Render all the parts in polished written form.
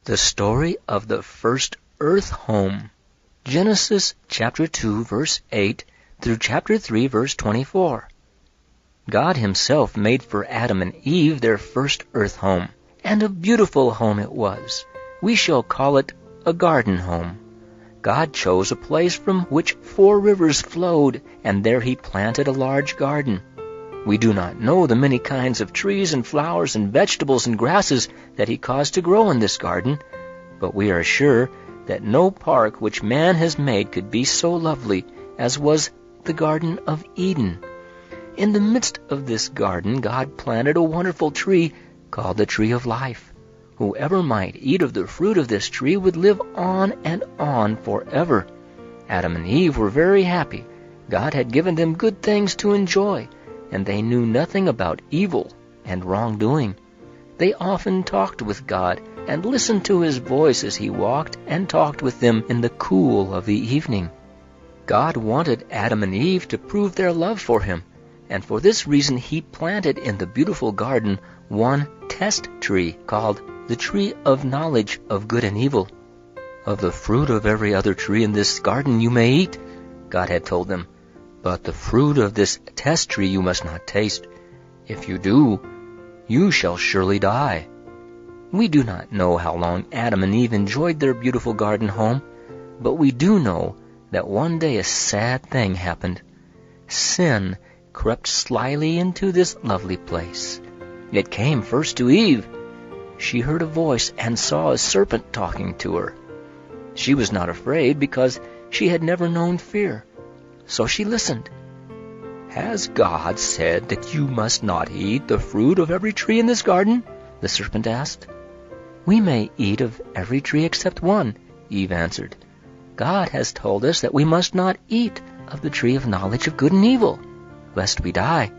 The story of the first earth home. Genesis chapter 2 verse 8 through chapter 3 verse 24. God himself made for Adam and Eve their first earth home, and a beautiful home it was. We shall call it a garden home. God chose a place from which 4 rivers flowed, and there he planted a large garden. We do not know the many kinds of trees and flowers and vegetables and grasses that he caused to grow in this garden, but we are sure that no park which man has made could be so lovely as was the Garden of Eden. In the midst of this garden, God planted a wonderful tree called the Tree of Life. Whoever might eat of the fruit of this tree would live on and on forever. Adam and Eve were very happy. God had given them good things to enjoy, and they knew nothing about evil and wrongdoing. They often talked with God and listened to his voice as he walked and talked with them in the cool of the evening. God wanted Adam and Eve to prove their love for him, and for this reason he planted in the beautiful garden one test tree called the Tree of Knowledge of Good and Evil. Of the fruit of every other tree in this garden you may eat, God had told them, but the fruit of this test tree you must not taste. If you do, you shall surely die. We do not know how long Adam and Eve enjoyed their beautiful garden home, but we do know that one day a sad thing happened. Sin crept slyly into this lovely place. It came first to Eve. She heard a voice and saw a serpent talking to her. She was not afraid because she had never known fear. So she listened. "Has God said that you must not eat the fruit of every tree in this garden?" the serpent asked. "We may eat of every tree except one," Eve answered. "God has told us that we must not eat of the tree of knowledge of good and evil, lest we die."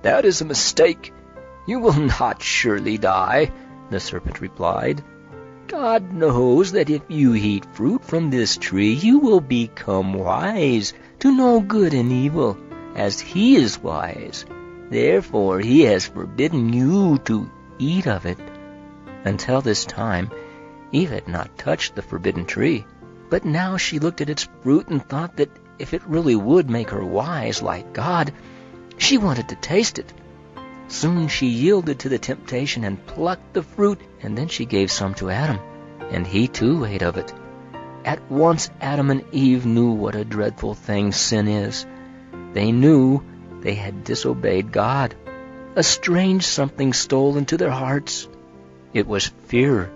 "That is a mistake. You will not surely die," the serpent replied. "God knows that if you eat fruit from this tree, you will become wise to know good and evil, as he is wise. Therefore he has forbidden you to eat of it." Until this time, Eve had not touched the forbidden tree, but now she looked at its fruit and thought that if it really would make her wise like God, she wanted to taste it. Soon she yielded to the temptation and plucked the fruit, and then she gave some to Adam, and he too ate of it. At once Adam and Eve knew what a dreadful thing sin is. They knew they had disobeyed God. A strange something stole into their hearts. It was fear.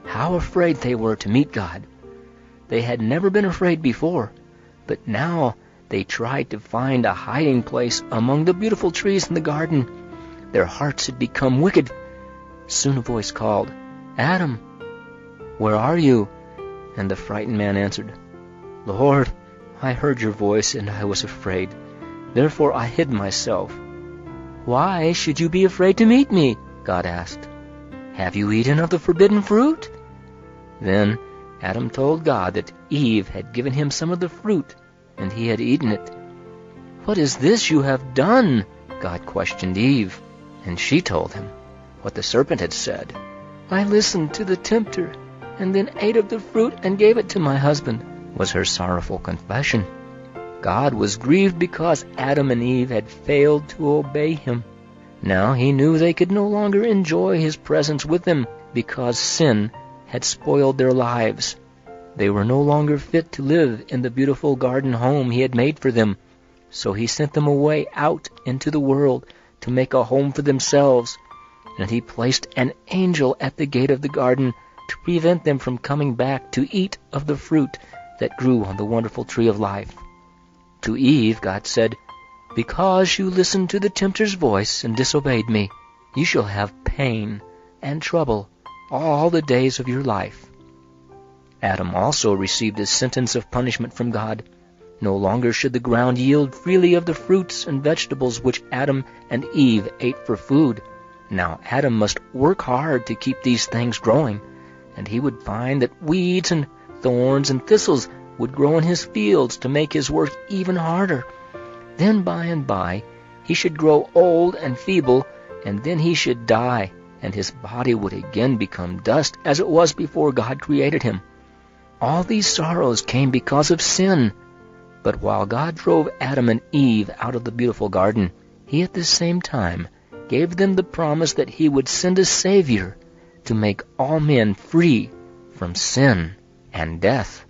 How afraid they were to meet God. They had never been afraid before, but now they tried to find a hiding place among the beautiful trees in the garden. Their hearts had become wicked. Soon a voice called, "Adam, where are you?" And the frightened man answered, "Lord, I heard your voice and I was afraid. Therefore I hid myself." "Why should you be afraid to meet me?" God asked. "Have you eaten of the forbidden fruit?" Then Adam told God that Eve had given him some of the fruit, and he had eaten it. "What is this you have done?" God questioned Eve, and she told him what the serpent had said. "I listened to the tempter, and then ate of the fruit and gave it to my husband," was her sorrowful confession. God was grieved because Adam and Eve had failed to obey him. Now he knew they could no longer enjoy his presence with them because sin had spoiled their lives. They were no longer fit to live in the beautiful garden home he had made for them. So he sent them away out into the world to make a home for themselves, and he placed an angel at the gate of the garden to prevent them from coming back to eat of the fruit that grew on the wonderful tree of life. To Eve, God said, "Because you listened to the tempter's voice and disobeyed me, you shall have pain and trouble all the days of your life." Adam also received his sentence of punishment from God. No longer should the ground yield freely of the fruits and vegetables which Adam and Eve ate for food. Now Adam must work hard to keep these things growing, and he would find that weeds and thorns and thistles would grow in his fields to make his work even harder. Then by and by he should grow old and feeble, and then he should die, and his body would again become dust as it was before God created him. All these sorrows came because of sin. But while God drove Adam and Eve out of the beautiful garden, he at the same time gave them the promise that he would send a Savior to make all men free from sin and death.